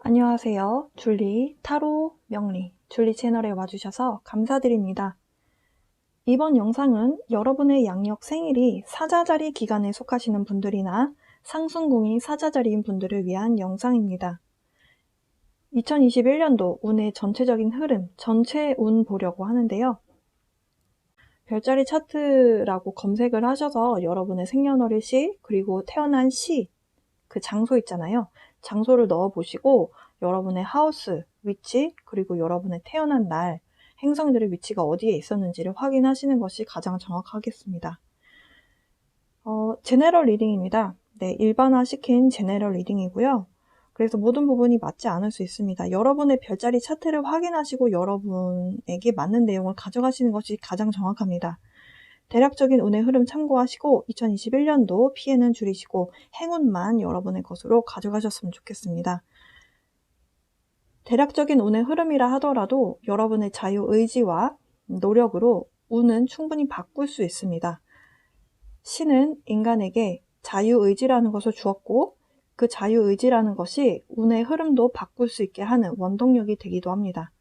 안녕하세요. 줄리 타로 명리 줄리 채널에 와주셔서 감사드립니다. 이번 영상은 여러분의 양력 생일이 사자자리 기간에 속하시는 분들이나 상승궁이 사자자리인 분들을 위한 영상입니다. 2021년도 운의 전체적인 흐름, 전체 운 보려고 하는데요. 별자리 차트라고 검색을 하셔서 여러분의 생년월일 그리고 태어난 그 장소 있잖아요. 장소를 넣어 보시고 여러분의 하우스 위치 그리고 여러분의 태어난 날 행성들의 위치가 어디에 있었는지를 확인하시는 것이 가장 정확하겠습니다. 제너럴 리딩입니다. 네, 일반화 시킨 제너럴 리딩이고요. 그래서 모든 부분이 맞지 않을 수 있습니다. 여러분의 별자리 차트를 확인하시고 여러분에게 맞는 내용을 가져가시는 것이 가장 정확합니다. 대략적인 운의 흐름 참고하시고 2021년도 피해는 줄이시고 행운만 여러분의 것으로 가져가셨으면 좋겠습니다. 대략적인 운의 흐름이라 하더라도 여러분의 자유의지와 노력으로 운은 충분히 바꿀 수 있습니다. 신은 인간에게 자유의지라는 것을 주었고 그 자유의지라는 것이 운의 흐름도 바꿀 수 있게 하는 원동력이 되기도 합니다.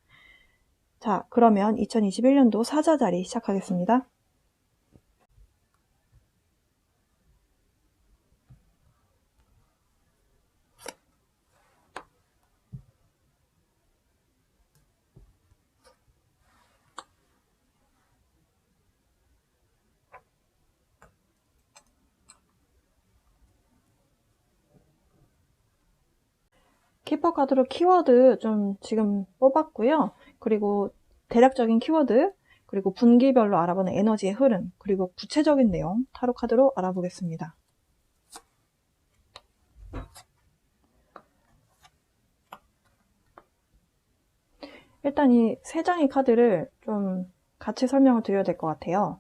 자, 그러면 2021년도 사자자리 시작하겠습니다. 키퍼 카드로 키워드 좀 지금 뽑았고요. 그리고 대략적인 키워드, 그리고 분기별로 알아보는 에너지의 흐름, 그리고 구체적인 내용 타로 카드로 알아보겠습니다. 일단 이 세 장의 카드를 좀 같이 설명을 드려야 될 것 같아요.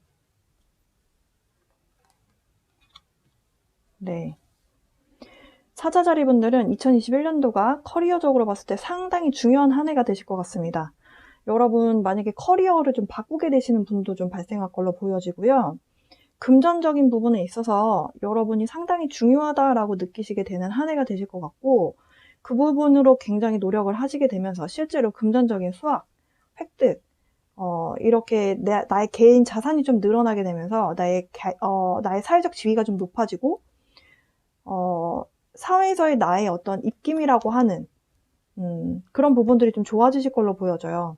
네. 사자자리 분들은 2021년도가 커리어적으로 봤을 때 상당히 중요한 한 해가 되실 것 같습니다. 여러분 만약에 커리어를 좀 바꾸게 되시는 분도 좀 발생할 걸로 보여지고요. 금전적인 부분에 있어서 여러분이 상당히 중요하다라고 느끼시게 되는 한 해가 되실 것 같고 그 부분으로 굉장히 노력을 하시게 되면서 실제로 금전적인 수확, 획득, 이렇게 나의 개인 자산이 좀 늘어나게 되면서 나의 사회적 지위가 좀 높아지고 사회에서의 나의 어떤 입김이라고 하는 그런 부분들이 좀 좋아지실 걸로 보여져요.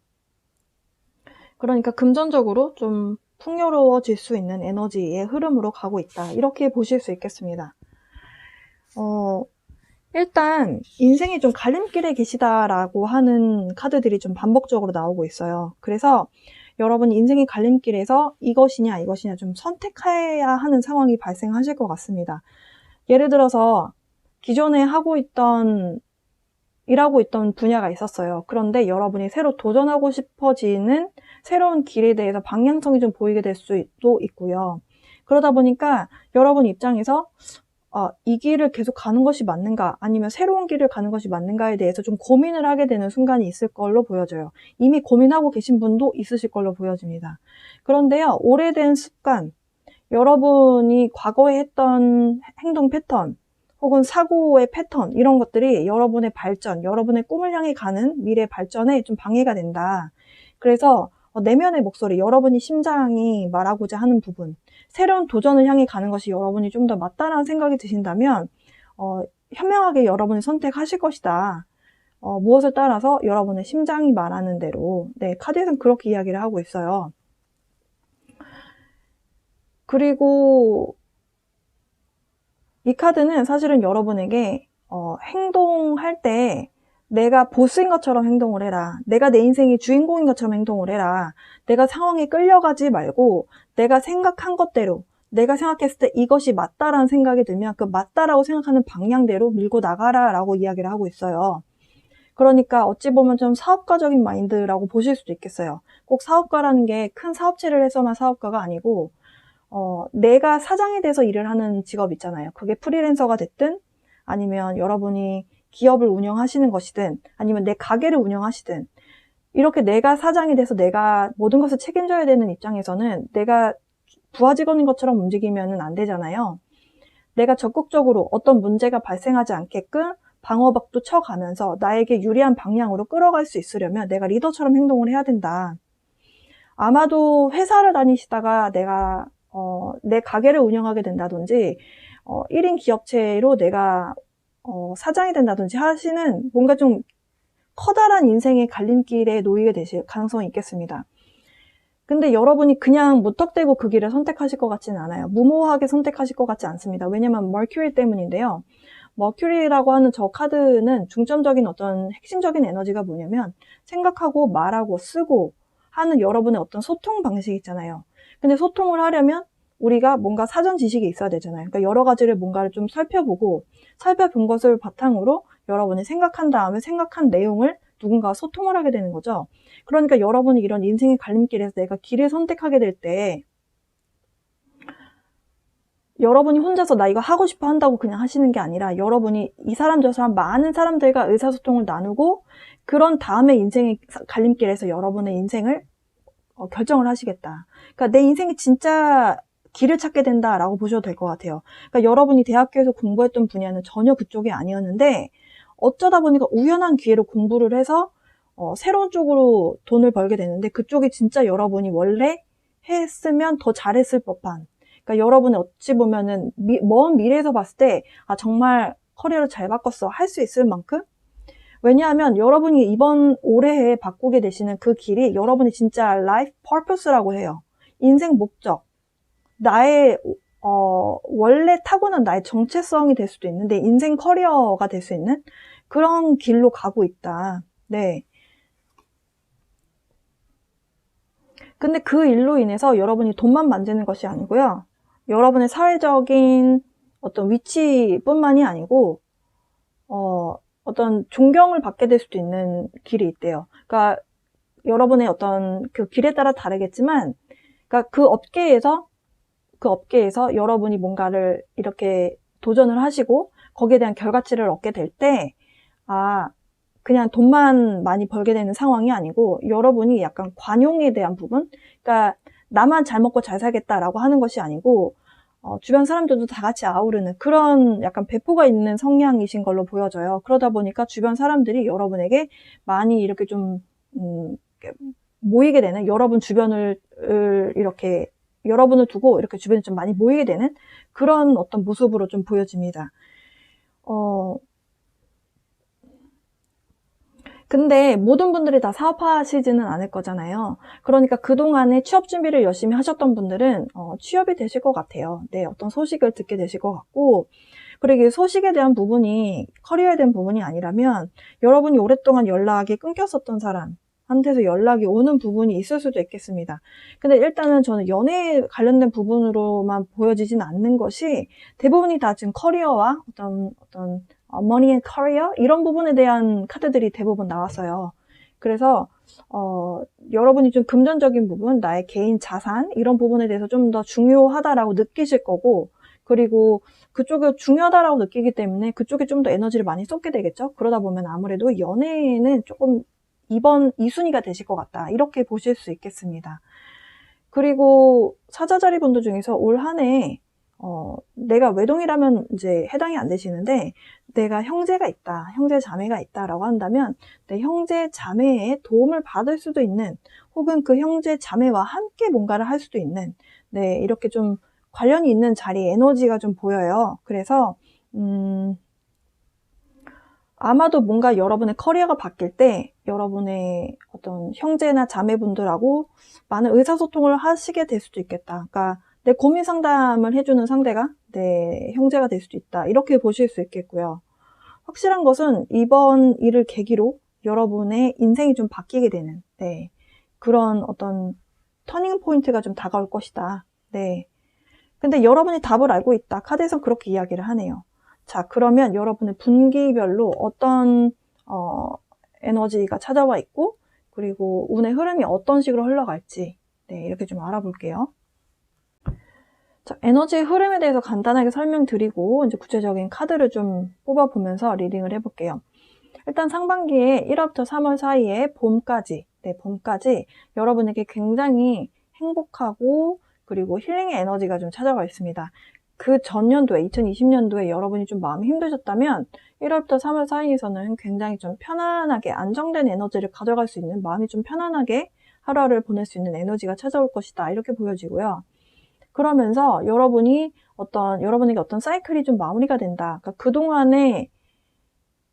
그러니까 금전적으로 좀 풍요로워질 수 있는 에너지의 흐름으로 가고 있다. 이렇게 보실 수 있겠습니다. 일단 인생이 좀 갈림길에 계시다라고 하는 카드들이 좀 반복적으로 나오고 있어요. 그래서 여러분 인생의 갈림길에서 이것이냐 좀 선택해야 하는 상황이 발생하실 것 같습니다. 예를 들어서 기존에 일하고 있던 분야가 있었어요. 그런데 여러분이 새로 도전하고 싶어지는 새로운 길에 대해서 방향성이 좀 보이게 될 수도 있고요. 그러다 보니까 여러분 입장에서 이 길을 계속 가는 것이 맞는가 아니면 새로운 길을 가는 것이 맞는가에 대해서 좀 고민을 하게 되는 순간이 있을 걸로 보여져요. 이미 고민하고 계신 분도 있으실 걸로 보여집니다. 그런데요, 오래된 습관, 여러분이 과거에 했던 행동 패턴 혹은 사고의 패턴 이런 것들이 여러분의 발전, 여러분의 꿈을 향해 가는 미래 발전에 좀 방해가 된다. 그래서 내면의 목소리, 여러분이 심장이 말하고자 하는 부분, 새로운 도전을 향해 가는 것이 여러분이 좀 더 맞다라는 생각이 드신다면 현명하게 여러분이 선택하실 것이다. 무엇을 따라서 여러분의 심장이 말하는 대로 카드에서는 그렇게 이야기를 하고 있어요. 그리고 이 카드는 사실은 여러분에게 행동할 때 내가 보스인 것처럼 행동을 해라. 내가 내 인생의 주인공인 것처럼 행동을 해라. 내가 상황에 끌려가지 말고 내가 생각한 것대로 내가 생각했을 때 이것이 맞다라는 생각이 들면 그 맞다라고 생각하는 방향대로 밀고 나가라 라고 이야기를 하고 있어요. 그러니까 어찌 보면 좀 사업가적인 마인드라고 보실 수도 있겠어요. 꼭 사업가라는 게 큰 사업체를 해서만 사업가가 아니고 내가 사장이 돼서 일을 하는 직업 있잖아요. 그게 프리랜서가 됐든 아니면 여러분이 기업을 운영하시는 것이든 아니면 내 가게를 운영하시든 이렇게 내가 사장이 돼서 내가 모든 것을 책임져야 되는 입장에서는 내가 부하 직원인 것처럼 움직이면 안 되잖아요. 내가 적극적으로 어떤 문제가 발생하지 않게끔 방어박도 쳐가면서 나에게 유리한 방향으로 끌어갈 수 있으려면 내가 리더처럼 행동을 해야 된다. 아마도 회사를 다니시다가 내가 내 가게를 운영하게 된다든지 1인 기업체로 내가 사장이 된다든지 하시는 뭔가 좀 커다란 인생의 갈림길에 놓이게 되실 가능성이 있겠습니다. 근데 여러분이 그냥 무턱대고 그 길을 선택하실 것 같지는 않아요. 무모하게 선택하실 것 같지 않습니다. 왜냐면 머큐리 때문인데요. 머큐리라고 하는 저 카드는 중점적인 어떤 핵심적인 에너지가 뭐냐면 생각하고 말하고 쓰고 하는 여러분의 어떤 소통 방식이 있잖아요. 근데 소통을 하려면 우리가 뭔가 사전 지식이 있어야 되잖아요. 그러니까 여러 가지를 뭔가를 좀 살펴본 것을 바탕으로 여러분이 생각한 다음에 생각한 내용을 누군가와 소통을 하게 되는 거죠. 그러니까 여러분이 이런 인생의 갈림길에서 내가 길을 선택하게 될 때 여러분이 혼자서 나 이거 하고 싶어 한다고 그냥 하시는 게 아니라 여러분이 이 사람 저 사람 많은 사람들과 의사소통을 나누고 그런 다음에 인생의 갈림길에서 여러분의 인생을 결정을 하시겠다. 그러니까 내 인생이 진짜 길을 찾게 된다라고 보셔도 될 것 같아요. 그러니까 여러분이 대학교에서 공부했던 분야는 전혀 그쪽이 아니었는데 어쩌다 보니까 우연한 기회로 공부를 해서 새로운 쪽으로 돈을 벌게 되는데 그쪽이 진짜 여러분이 원래 했으면 더 잘했을 법한, 그러니까 여러분이 어찌 보면은 먼 미래에서 봤을 때 정말 커리어를 잘 바꿨어 할 수 있을 만큼, 왜냐하면 여러분이 이번 올해에 바꾸게 되시는 그 길이 여러분이 진짜 라이프 퍼포스라고 해요. 인생 목적, 나의 원래 타고난 나의 정체성이 될 수도 있는데 인생 커리어가 될 수 있는 그런 길로 가고 있다. 네. 근데 그 일로 인해서 여러분이 돈만 만지는 것이 아니고요. 여러분의 사회적인 어떤 위치뿐만이 아니고 어떤 존경을 받게 될 수도 있는 길이 있대요. 그러니까 여러분의 어떤 그 길에 따라 다르겠지만, 그러니까 그 업계에서 여러분이 뭔가를 이렇게 도전을 하시고 거기에 대한 결과치를 얻게 될 때, 그냥 돈만 많이 벌게 되는 상황이 아니고 여러분이 약간 관용에 대한 부분, 그러니까 나만 잘 먹고 잘 살겠다라고 하는 것이 아니고 주변 사람들도 다 같이 아우르는 그런 약간 배포가 있는 성향이신 걸로 보여져요. 그러다 보니까 주변 사람들이 여러분에게 많이 이렇게 좀 모이게 되는, 여러분 주변을 이렇게 여러분을 두고 이렇게 주변에 좀 많이 모이게 되는 그런 어떤 모습으로 좀 보여집니다. 근데 모든 분들이 다 사업하시지는 않을 거잖아요. 그러니까 그동안에 취업 준비를 열심히 하셨던 분들은 취업이 되실 것 같아요. 네, 어떤 소식을 듣게 되실 것 같고, 그리고 이 소식에 대한 부분이 커리어에 대한 부분이 아니라면 여러분이 오랫동안 연락이 끊겼었던 사람한테서 연락이 오는 부분이 있을 수도 있겠습니다. 근데 일단은 저는 연애에 관련된 부분으로만 보여지진 않는 것이 대부분이 다 지금 커리어와 어떤 머니 앤 커리어 이런 부분에 대한 카드들이 대부분 나왔어요. 그래서 여러분이 좀 금전적인 부분, 나의 개인 자산 이런 부분에 대해서 좀 더 중요하다라고 느끼실 거고, 그리고 그쪽이 중요하다라고 느끼기 때문에 그쪽에 좀 더 에너지를 많이 쏟게 되겠죠. 그러다 보면 아무래도 연애에는 조금 2순위가 되실 것 같다, 이렇게 보실 수 있겠습니다. 그리고 사자자리 분들 중에서 올 한 해 내가 외동이라면 이제 해당이 안 되시는데, 내가 형제가 있다, 형제 자매가 있다라고 한다면 내 형제 자매의 도움을 받을 수도 있는, 혹은 그 형제 자매와 함께 뭔가를 할 수도 있는, 네, 이렇게 좀 관련이 있는 자리 에너지가 좀 보여요. 그래서 아마도 뭔가 여러분의 커리어가 바뀔 때 여러분의 어떤 형제나 자매분들하고 많은 의사소통을 하시게 될 수도 있겠다. 그러니까 내 고민 상담을 해주는 상대가 내 형제가 될 수도 있다, 이렇게 보실 수 있겠고요. 확실한 것은 이번 일을 계기로 여러분의 인생이 좀 바뀌게 되는, 네, 그런 어떤 터닝 포인트가 좀 다가올 것이다. 네. 근데 여러분이 답을 알고 있다, 카드에선 그렇게 이야기를 하네요. 자, 그러면 여러분의 분기별로 어떤 에너지가 찾아와 있고, 그리고 운의 흐름이 어떤 식으로 흘러갈지, 네, 이렇게 좀 알아볼게요. 자, 에너지의 흐름에 대해서 간단하게 설명드리고 이제 구체적인 카드를 좀 뽑아보면서 리딩을 해볼게요. 일단 상반기에 1월부터 3월 사이에 봄까지, 네, 봄까지 여러분에게 굉장히 행복하고 그리고 힐링의 에너지가 좀 찾아와 있습니다. 그 전년도에 2020년도에 여러분이 좀 마음이 힘드셨다면 1월부터 3월 사이에서는 굉장히 좀 편안하게 안정된 에너지를 가져갈 수 있는, 마음이 좀 편안하게 하루하루를 보낼 수 있는 에너지가 찾아올 것이다, 이렇게 보여지고요. 그러면서 여러분에게 어떤 사이클이 좀 마무리가 된다. 그러니까 그동안에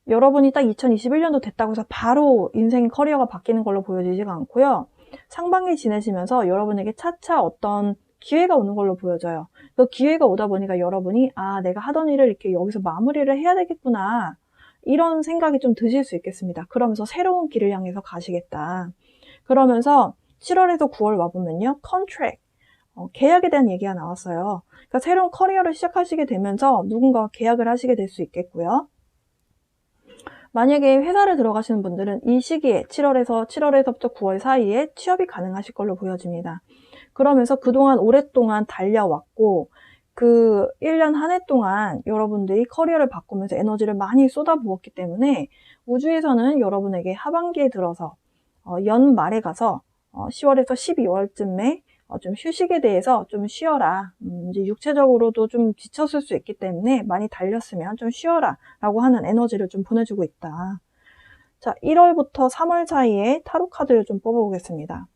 여러분이 딱 2021년도 됐다고 해서 바로 인생 커리어가 바뀌는 걸로 보여지지가 않고요. 상반기 지내시면서 여러분에게 차차 어떤 기회가 오는 걸로 보여져요. 그 기회가 오다 보니까 여러분이 내가 하던 일을 이렇게 여기서 마무리를 해야 되겠구나, 이런 생각이 좀 드실 수 있겠습니다. 그러면서 새로운 길을 향해서 가시겠다. 그러면서 7월에서 9월 와보면요, 컨트랙, 계약에 대한 얘기가 나왔어요. 그러니까 새로운 커리어를 시작하시게 되면서 누군가와 계약을 하시게 될 수 있겠고요. 만약에 회사를 들어가시는 분들은 이 시기에 7월에서부터 9월 사이에 취업이 가능하실 걸로 보여집니다. 그러면서 그동안 오랫동안 달려왔고 그 1년 한 해 동안 여러분들이 커리어를 바꾸면서 에너지를 많이 쏟아부었기 때문에 우주에서는 여러분에게 하반기에 들어서 연말에 가서 10월에서 12월쯤에 좀 휴식에 대해서 좀 쉬어라. 이제 육체적으로도 좀 지쳤을 수 있기 때문에 많이 달렸으면 좀 쉬어라 라고 하는 에너지를 좀 보내주고 있다. 자, 1월부터 3월 사이에 타로 카드를 좀 뽑아보겠습니다.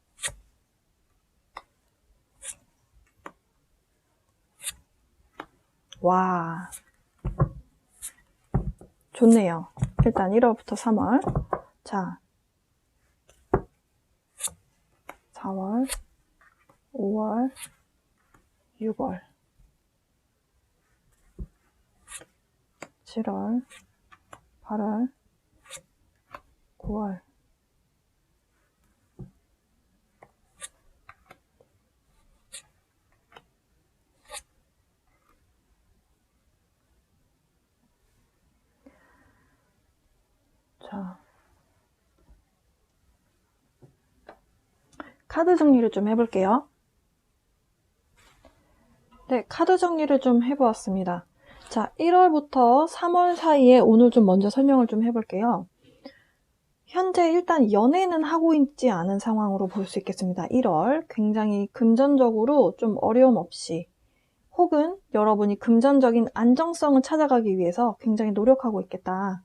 와, 좋네요. 일단 1월부터 3월. 자, 4월, 5월, 6월, 7월, 8월, 9월. 자, 카드 정리를 좀 해볼게요. 네, 카드 정리를 좀 해보았습니다. 자, 1월부터 3월 사이에 오늘 좀 먼저 설명을 좀 해볼게요. 현재 일단 연애는 하고 있지 않은 상황으로 볼 수 있겠습니다. 1월 굉장히 금전적으로 좀 어려움 없이, 혹은 여러분이 금전적인 안정성을 찾아가기 위해서 굉장히 노력하고 있겠다.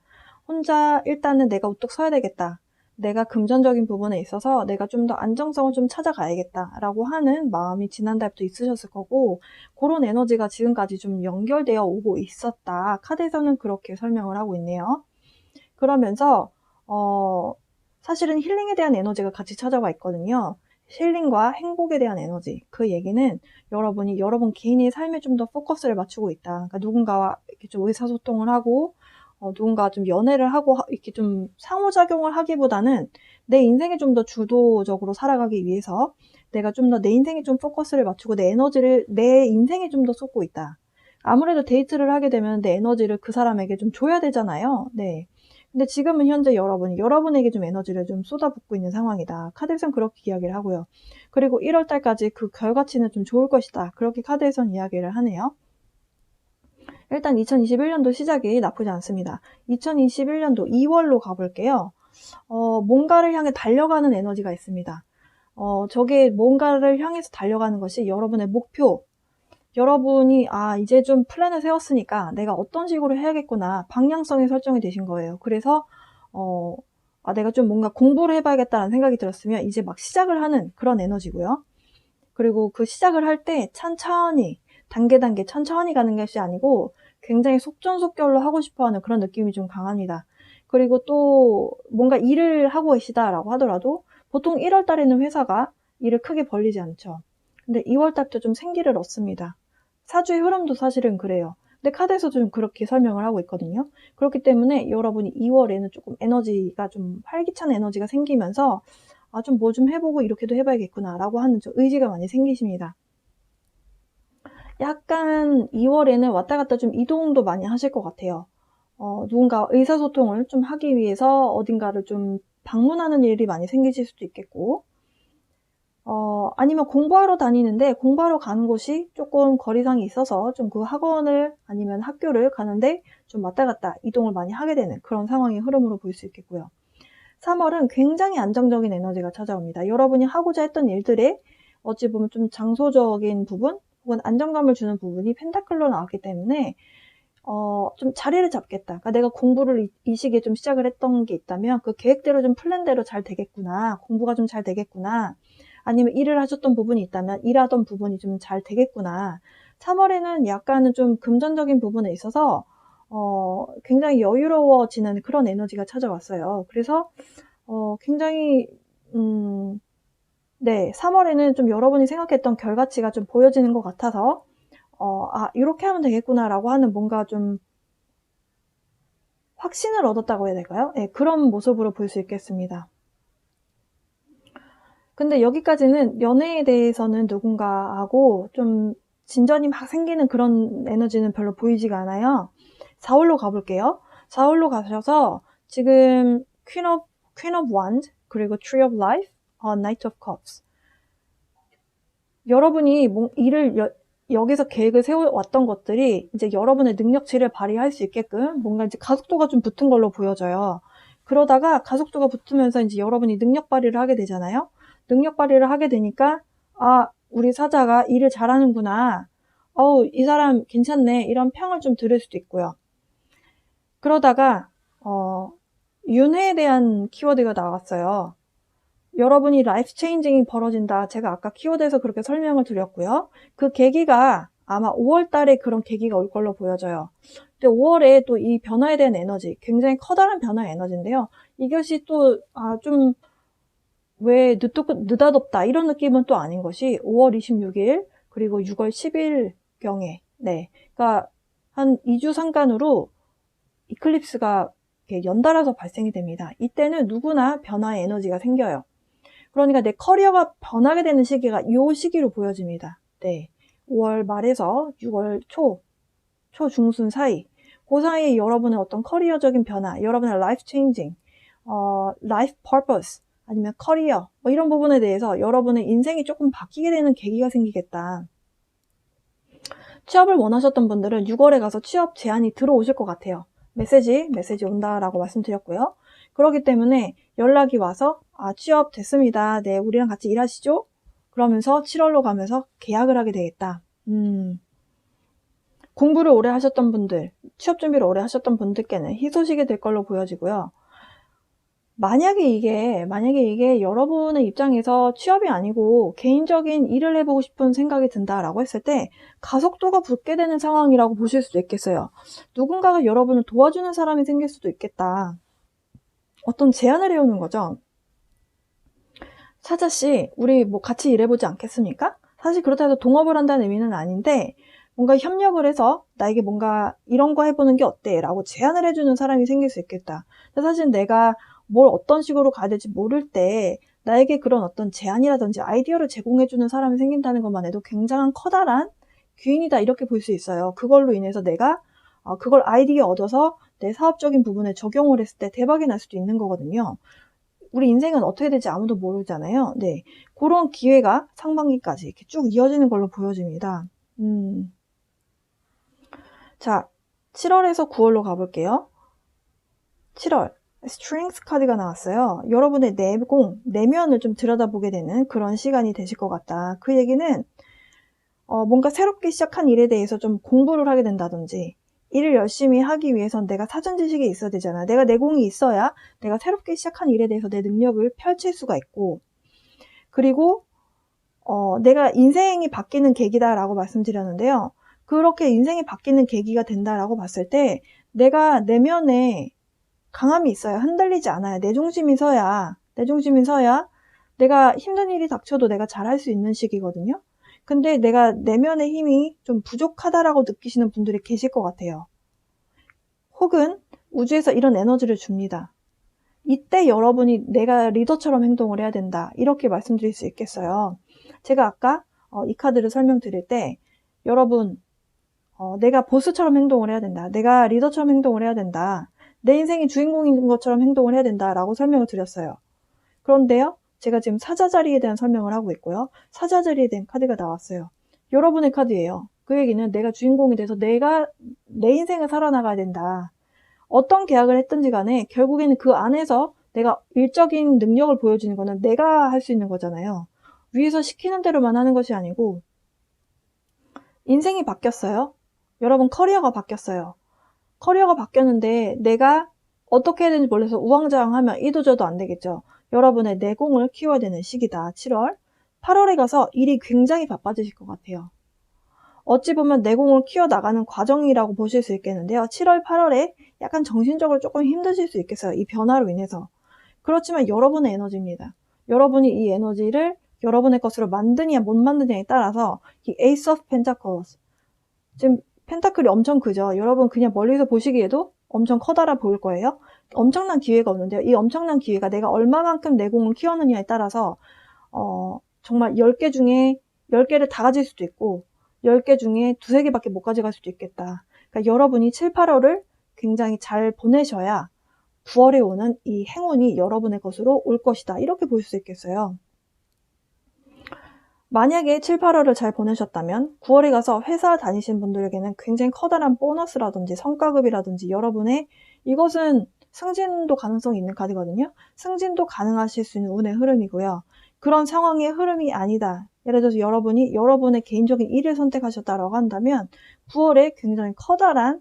혼자 일단은 내가 우뚝 서야 되겠다. 내가 금전적인 부분에 있어서 내가 좀 더 안정성을 좀 찾아가야겠다라고 하는 마음이 지난달부터 있으셨을 거고, 그런 에너지가 지금까지 좀 연결되어 오고 있었다. 카드에서는 그렇게 설명을 하고 있네요. 그러면서 사실은 힐링에 대한 에너지가 같이 찾아와 있거든요. 힐링과 행복에 대한 에너지. 그 얘기는 여러분이 여러분 개인의 삶에 좀 더 포커스를 맞추고 있다. 그러니까 누군가와 이렇게 좀 의사소통을 하고 누군가 좀 연애를 하고 이렇게 좀 상호작용을 하기보다는 내 인생에 좀 더 주도적으로 살아가기 위해서 내가 좀 더 내 인생에 좀 포커스를 맞추고 내 에너지를 내 인생에 좀 더 쏟고 있다. 아무래도 데이트를 하게 되면 내 에너지를 그 사람에게 좀 줘야 되잖아요. 네. 근데 지금은 현재 여러분에게 좀 에너지를 좀 쏟아붓고 있는 상황이다. 카드에선 그렇게 이야기를 하고요. 그리고 1월 달까지 그 결과치는 좀 좋을 것이다. 그렇게 카드에선 이야기를 하네요. 일단 2021년도 시작이 나쁘지 않습니다. 2021년도 2월로 가볼게요. 뭔가를 향해 달려가는 에너지가 있습니다. 저게 뭔가를 향해서 달려가는 것이 여러분의 목표, 여러분이 이제 좀 플랜을 세웠으니까 내가 어떤 식으로 해야겠구나, 방향성이 설정이 되신 거예요. 그래서 내가 좀 뭔가 공부를 해봐야겠다는 생각이 들었으면 이제 막 시작을 하는 그런 에너지고요. 그리고 그 시작을 할 때 천천히 단계 천천히 가는 것이 아니고 굉장히 속전속결로 하고 싶어하는 그런 느낌이 좀 강합니다. 그리고 또 뭔가 일을 하고 계시다라고 하더라도 보통 1월 달에는 회사가 일을 크게 벌리지 않죠. 근데 2월 달부터 좀 생기를 얻습니다. 사주의 흐름도 사실은 그래요. 근데 카드에서도 좀 그렇게 설명을 하고 있거든요. 그렇기 때문에 여러분이 2월에는 조금 에너지가 좀 활기찬 에너지가 생기면서 좀 뭐 좀 해보고 이렇게도 해봐야겠구나 라고 하는 좀 의지가 많이 생기십니다. 약간 2월에는 왔다 갔다 좀 이동도 많이 하실 것 같아요. 누군가 의사소통을 좀 하기 위해서 어딘가를 좀 방문하는 일이 많이 생기실 수도 있겠고, 아니면 공부하러 다니는데 공부하러 가는 곳이 조금 거리상이 있어서 좀 그 학원을 아니면 학교를 가는데 좀 왔다 갔다 이동을 많이 하게 되는 그런 상황의 흐름으로 볼 수 있겠고요. 3월은 굉장히 안정적인 에너지가 찾아옵니다. 여러분이 하고자 했던 일들에 어찌 보면 좀 장소적인 부분 혹은 안정감을 주는 부분이 펜타클로 나왔기 때문에 좀 자리를 잡겠다. 그러니까 내가 공부를 이 시기에 좀 시작을 했던 게 있다면 그 계획대로 좀 플랜대로 잘 되겠구나. 공부가 좀 잘 되겠구나. 아니면 일을 하셨던 부분이 있다면 일하던 부분이 좀 잘 되겠구나. 3월에는 약간은 좀 금전적인 부분에 있어서 굉장히 여유로워지는 그런 에너지가 찾아왔어요. 그래서 굉장히 네, 3월에는 좀 여러분이 생각했던 결과치가 좀 보여지는 것 같아서 이렇게 하면 되겠구나라고 하는 뭔가 좀 확신을 얻었다고 해야 될까요? 네, 그런 모습으로 볼 수 있겠습니다. 근데 여기까지는 연애에 대해서는 누군가하고 좀 진전이 막 생기는 그런 에너지는 별로 보이지가 않아요. 4월로 가볼게요. 4월로 가셔서 지금 Queen of Wands, 그리고 Tree of Life, Knight of Cups. 여러분이 일을 여기서 계획을 세워왔던 것들이 이제 여러분의 능력치를 발휘할 수 있게끔 뭔가 이제 가속도가 좀 붙은 걸로 보여져요. 그러다가 가속도가 붙으면서 이제 여러분이 능력 발휘를 하게 되잖아요. 능력 발휘를 하게 되니까 우리 사자가 일을 잘하는구나. 이 사람 괜찮네. 이런 평을 좀 들을 수도 있고요. 그러다가 윤회에 대한 키워드가 나왔어요. 여러분이 라이프 체인징이 벌어진다. 제가 아까 키워드에서 그렇게 설명을 드렸고요. 그 계기가 아마 5월 달에 그런 계기가 올 걸로 보여져요. 근데 5월에 또 이 변화에 대한 에너지, 굉장히 커다란 변화의 에너지인데요. 이것이 또 좀 왜 느닷없다 이런 느낌은 또 아닌 것이 5월 26일 그리고 6월 10일경에 네, 그러니까 한 2주 상간으로 이클립스가 연달아서 발생이 됩니다. 이때는 누구나 변화의 에너지가 생겨요. 그러니까 내 커리어가 변하게 되는 시기가 이 시기로 보여집니다. 네, 5월 말에서 6월 초중순 사이, 그 사이에 여러분의 어떤 커리어적인 변화, 여러분의 라이프 체인징, 라이프 퍼포스, 아니면 커리어, 뭐 이런 부분에 대해서 여러분의 인생이 조금 바뀌게 되는 계기가 생기겠다. 취업을 원하셨던 분들은 6월에 가서 취업 제안이 들어오실 것 같아요. 메시지 온다라고 말씀드렸고요. 그렇기 때문에 연락이 와서 취업 됐습니다. 네, 우리랑 같이 일하시죠? 그러면서 7월로 가면서 계약을 하게 되겠다. 공부를 오래 하셨던 분들, 취업 준비를 오래 하셨던 분들께는 희소식이 될 걸로 보여지고요. 만약에 이게 여러분의 입장에서 취업이 아니고 개인적인 일을 해보고 싶은 생각이 든다라고 했을 때 가속도가 붙게 되는 상황이라고 보실 수도 있겠어요. 누군가가 여러분을 도와주는 사람이 생길 수도 있겠다. 어떤 제안을 해오는 거죠. 사자씨, 우리 뭐 같이 일해보지 않겠습니까? 사실 그렇다 해서 동업을 한다는 의미는 아닌데 뭔가 협력을 해서 나에게 뭔가 이런 거 해보는 게 어때? 라고 제안을 해주는 사람이 생길 수 있겠다. 사실 내가 뭘 어떤 식으로 가야 될지 모를 때 나에게 그런 어떤 제안이라든지 아이디어를 제공해주는 사람이 생긴다는 것만 해도 굉장한 커다란 귀인이다 이렇게 볼 수 있어요. 그걸로 인해서 내가 그걸 아이디어 얻어서 내 사업적인 부분에 적용을 했을 때 대박이 날 수도 있는 거거든요. 우리 인생은 어떻게 될지 아무도 모르잖아요. 네, 그런 기회가 상반기까지 이렇게 쭉 이어지는 걸로 보여집니다. 자, 7월에서 9월로 가볼게요. 7월 스트렝스 카드가 나왔어요. 여러분의 내면을 좀 들여다보게 되는 그런 시간이 되실 것 같다. 그 얘기는 뭔가 새롭게 시작한 일에 대해서 좀 공부를 하게 된다든지 일을 열심히 하기 위해선 내가 사전 지식이 있어야 되잖아. 내가 내공이 있어야 내가 새롭게 시작한 일에 대해서 내 능력을 펼칠 수가 있고, 그리고 내가 인생이 바뀌는 계기다라고 말씀드렸는데요. 그렇게 인생이 바뀌는 계기가 된다라고 봤을 때 내가 내면에 강함이 있어야, 흔들리지 않아야, 내 중심이 서야 내가 힘든 일이 닥쳐도 내가 잘할 수 있는 시기거든요. 근데 내가 내면의 힘이 좀 부족하다라고 느끼시는 분들이 계실 것 같아요. 혹은 우주에서 이런 에너지를 줍니다. 이때 여러분이 내가 리더처럼 행동을 해야 된다. 이렇게 말씀드릴 수 있겠어요. 제가 아까 이 카드를 설명드릴 때 여러분 내가 보스처럼 행동을 해야 된다. 내가 리더처럼 행동을 해야 된다. 내 인생이 주인공인 것처럼 행동을 해야 된다라고 설명을 드렸어요. 그런데요, 제가 지금 사자 자리에 대한 설명을 하고 있고요. 사자 자리에 대한 카드가 나왔어요. 여러분의 카드예요. 그 얘기는 내가 주인공이 돼서 내가 내 인생을 살아나가야 된다. 어떤 계약을 했든지 간에 결국에는 그 안에서 내가 일적인 능력을 보여주는 거는 내가 할 수 있는 거잖아요. 위에서 시키는 대로만 하는 것이 아니고 인생이 바뀌었어요. 여러분 커리어가 바뀌었어요. 커리어가 바뀌었는데 내가 어떻게 해야 되는지 몰라서 우왕좌왕하면 이도저도 안 되겠죠. 여러분의 내공을 키워야 되는 시기다. 7월. 8월에 가서 일이 굉장히 바빠지실 것 같아요. 어찌 보면 내공을 키워나가는 과정이라고 보실 수 있겠는데요. 7월, 8월에 약간 정신적으로 조금 힘드실 수 있겠어요. 이 변화로 인해서. 그렇지만 여러분의 에너지입니다. 여러분이 이 에너지를 여러분의 것으로 만드냐 못 만드냐에 따라서 이 에이스 오브 펜타클스, 지금 펜타클이 엄청 크죠. 여러분 그냥 멀리서 보시기에도 엄청 커다란 보일 거예요. 엄청난 기회가 오는데요. 이 엄청난 기회가 내가 얼마만큼 내공을 키웠느냐에 따라서 정말 10개 중에 10개를 다 가질 수도 있고 10개 중에 2-3개밖에 못 가져갈 수도 있겠다. 그러니까 여러분이 7, 8월을 굉장히 잘 보내셔야 9월에 오는 이 행운이 여러분의 것으로 올 것이다. 이렇게 볼 수 있겠어요. 만약에 7, 8월을 잘 보내셨다면 9월에 가서 회사 다니신 분들에게는 굉장히 커다란 보너스라든지 성과급이라든지 여러분의 이것은 승진도 가능성이 있는 카드거든요. 승진도 가능하실 수 있는 운의 흐름이고요. 그런 상황의 흐름이 아니다. 예를 들어서 여러분이 여러분의 개인적인 일을 선택하셨다고 한다면 9월에 굉장히 커다란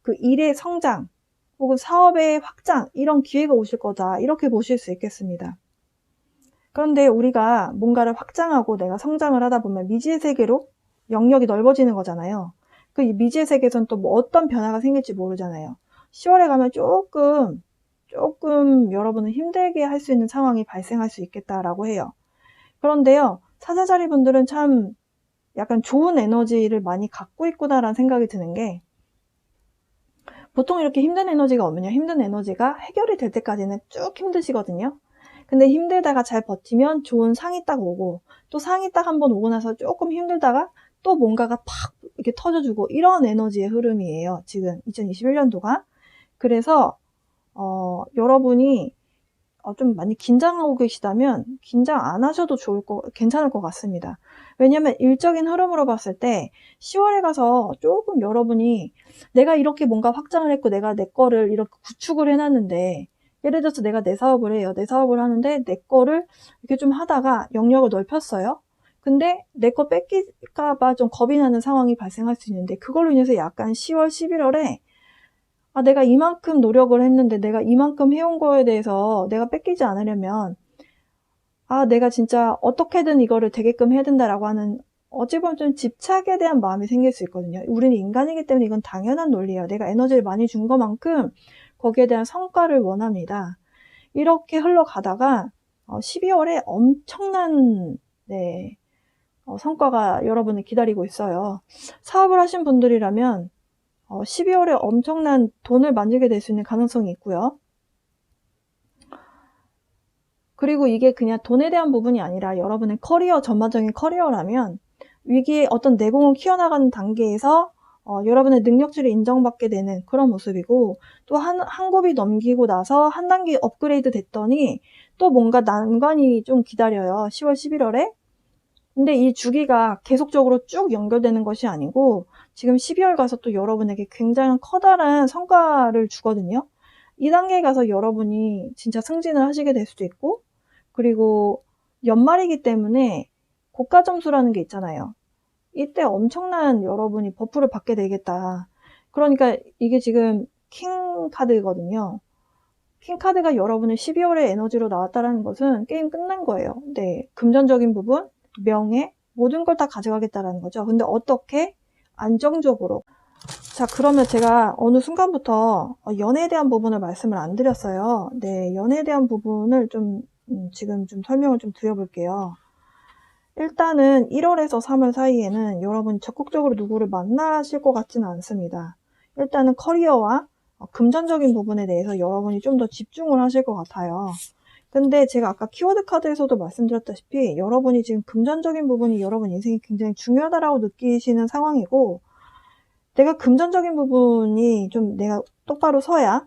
그 일의 성장 혹은 사업의 확장 이런 기회가 오실 거다. 이렇게 보실 수 있겠습니다. 그런데 우리가 뭔가를 확장하고 내가 성장을 하다 보면 미지의 세계로 영역이 넓어지는 거잖아요. 그 미지의 세계에서는 또 뭐 어떤 변화가 생길지 모르잖아요. 10월에 가면 조금 여러분은 힘들게 할 수 있는 상황이 발생할 수 있겠다라고 해요. 그런데요, 사자자리 분들은 참 약간 좋은 에너지를 많이 갖고 있구나라는 생각이 드는 게 보통 이렇게 힘든 에너지가 오면요. 힘든 에너지가 해결이 될 때까지는 쭉 힘드시거든요. 근데 힘들다가 잘 버티면 좋은 상이 딱 오고 또 상이 딱 한번 오고 나서 조금 힘들다가 또 뭔가가 팍 이렇게 터져주고 이런 에너지의 흐름이에요. 지금 2021년도가. 그래서 여러분이 좀 많이 긴장하고 계시다면 긴장 안 하셔도 괜찮을 것 같습니다. 왜냐면 일적인 흐름으로 봤을 때 10월에 가서 조금 여러분이 내가 이렇게 뭔가 확장을 했고 내가 내 거를 이렇게 구축을 해놨는데 예를 들어서 내가 내 사업을 해요. 내 사업을 하는데 내 거를 이렇게 좀 하다가 영역을 넓혔어요. 근데 내 거 뺏길까봐 좀 겁이 나는 상황이 발생할 수 있는데 그걸로 인해서 약간 10월, 11월에 내가 이만큼 노력을 했는데 내가 이만큼 해온 거에 대해서 내가 뺏기지 않으려면 내가 진짜 어떻게든 이거를 되게끔 해야 된다라고 하는 어찌 보면 좀 집착에 대한 마음이 생길 수 있거든요. 우리는 인간이기 때문에 이건 당연한 논리예요. 내가 에너지를 많이 준 것만큼 거기에 대한 성과를 원합니다. 이렇게 흘러가다가 12월에 엄청난 성과가 여러분을 기다리고 있어요. 사업을 하신 분들이라면 12월에 엄청난 돈을 만들게 될 수 있는 가능성이 있고요. 그리고 이게 그냥 돈에 대한 부분이 아니라 여러분의 커리어, 전반적인 커리어라면 위기에 어떤 내공을 키워나가는 단계에서 여러분의 능력치를 인정받게 되는 그런 모습이고 또 한 곱이 넘기고 나서 한 단계 업그레이드 됐더니 또 뭔가 난관이 좀 기다려요. 10월, 11월에. 근데 이 주기가 계속적으로 쭉 연결되는 것이 아니고 지금 12월 가서 또 여러분에게 굉장히 커다란 성과를 주거든요. 이 단계에 가서 여러분이 진짜 승진을 하시게 될 수도 있고 그리고 연말이기 때문에 고가 점수라는 게 있잖아요. 이때 엄청난 여러분이 버프를 받게 되겠다. 그러니까 이게 지금 킹 카드거든요. 킹 카드가 여러분의 12월의 에너지로 나왔다는 것은 게임 끝난 거예요. 네, 금전적인 부분, 명예, 모든 걸 다 가져가겠다라는 거죠. 근데 어떻게? 안정적으로. 자, 그러면 제가 어느 순간부터 연애에 대한 부분을 말씀을 안 드렸어요. 네, 연애에 대한 부분을 좀 지금 좀 설명을 좀 드려볼게요. 일단은 1월에서 3월 사이에는 여러분이 적극적으로 누구를 만나실 것 같지는 않습니다. 일단은 커리어와 금전적인 부분에 대해서 여러분이 좀 더 집중을 하실 것 같아요. 근데 제가 아까 키워드 카드에서도 말씀드렸다시피 여러분이 지금 금전적인 부분이 여러분 인생이 굉장히 중요하다라고 느끼시는 상황이고 내가 금전적인 부분이 좀 내가 똑바로 서야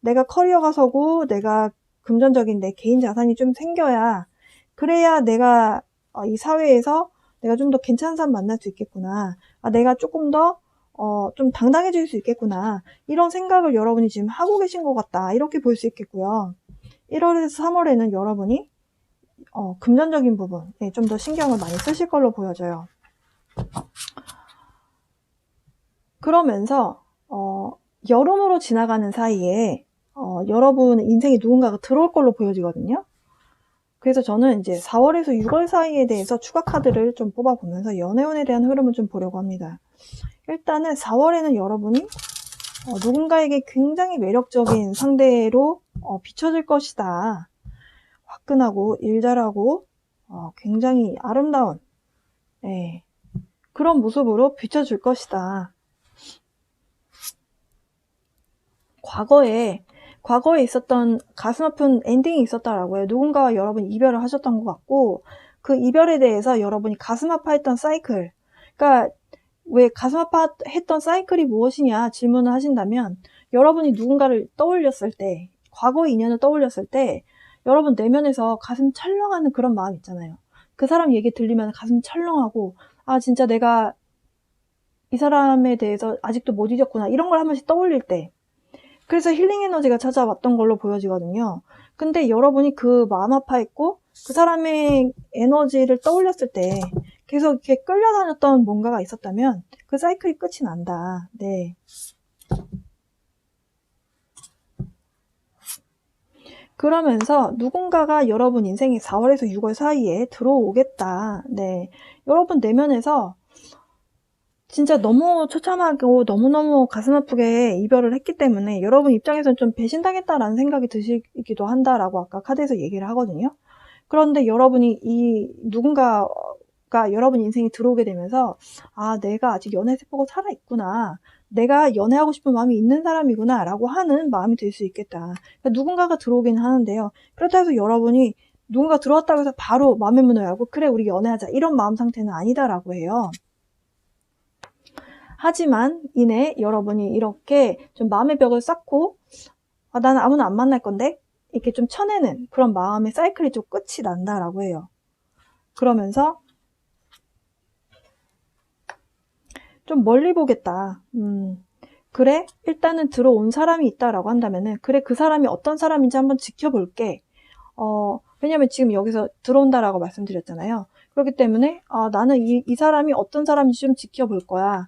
내가 커리어가 서고 내가 금전적인 내 개인 자산이 좀 생겨야 그래야 내가 이 사회에서 내가 좀 더 괜찮은 사람 만날 수 있겠구나. 내가 조금 더 좀 당당해질 수 있겠구나. 이런 생각을 여러분이 지금 하고 계신 것 같다. 이렇게 볼 수 있겠고요. 1월에서 3월에는 여러분이 금전적인 부분 좀 더 신경을 많이 쓰실 걸로 보여져요. 그러면서 여름으로 지나가는 사이에 여러분 인생에 누군가가 들어올 걸로 보여지거든요. 그래서 저는 이제 4월에서 6월 사이에 대해서 추가 카드를 좀 뽑아보면서 연애운에 대한 흐름을 좀 보려고 합니다. 일단은 4월에는 여러분이 누군가에게 굉장히 매력적인 상대로 비춰질 것이다. 화끈하고 일 잘하고 굉장히 아름다운 그런 모습으로 비춰줄 것이다. 과거에 있었던 가슴 아픈 엔딩이 있었다라고 해요. 누군가와 여러분이 이별을 하셨던 것 같고, 그 이별에 대해서 여러분이 가슴 아파했던 사이클, 그러니까 왜 가슴 아파했던 사이클이 무엇이냐 질문을 하신다면, 여러분이 누군가를 떠올렸을 때, 과거의 인연을 떠올렸을 때 여러분 내면에서 가슴 철렁하는 그런 마음 있잖아요. 그 사람 얘기 들리면 가슴 철렁하고, 아 진짜 내가 이 사람에 대해서 아직도 못 잊었구나, 이런 걸 한 번씩 떠올릴 때, 그래서 힐링 에너지가 찾아왔던 걸로 보여지거든요. 근데 여러분이 그 마음 아파했고 그 사람의 에너지를 떠올렸을 때 계속 이렇게 끌려다녔던 뭔가가 있었다면 그 사이클이 끝이 난다. 네. 그러면서 누군가가 여러분 인생에 4월에서 6월 사이에 들어오겠다. 네. 여러분 내면에서 진짜 너무 처참하고 너무너무 가슴 아프게 이별을 했기 때문에 여러분 입장에서는 좀 배신당했다라는 생각이 드시기도 한다라고 아까 카드에서 얘기를 하거든요. 그런데 여러분이 이 누군가가 여러분 인생에 들어오게 되면서, 아 내가 아직 연애 세포가 살아있구나, 내가 연애하고 싶은 마음이 있는 사람이구나 라고 하는 마음이 들 수 있겠다. 그러니까 누군가가 들어오긴 하는데요, 그렇다고 해서 여러분이 누군가 들어왔다고 해서 바로 마음의 문을 열고 그래 우리 연애하자 이런 마음 상태는 아니다라고 해요. 하지만 이내 여러분이 이렇게 좀 마음의 벽을 쌓고 나는 아무나 안 만날 건데 이렇게 좀 쳐내는 그런 마음의 사이클이 좀 끝이 난다라고 해요. 그러면서 좀 멀리 보겠다. 그래 일단은 들어온 사람이 있다라고 한다면은, 그래 그 사람이 어떤 사람인지 한번 지켜볼게. 왜냐면 지금 여기서 들어온다라고 말씀드렸잖아요. 그렇기 때문에 나는 이 사람이 어떤 사람인지 좀 지켜볼 거야.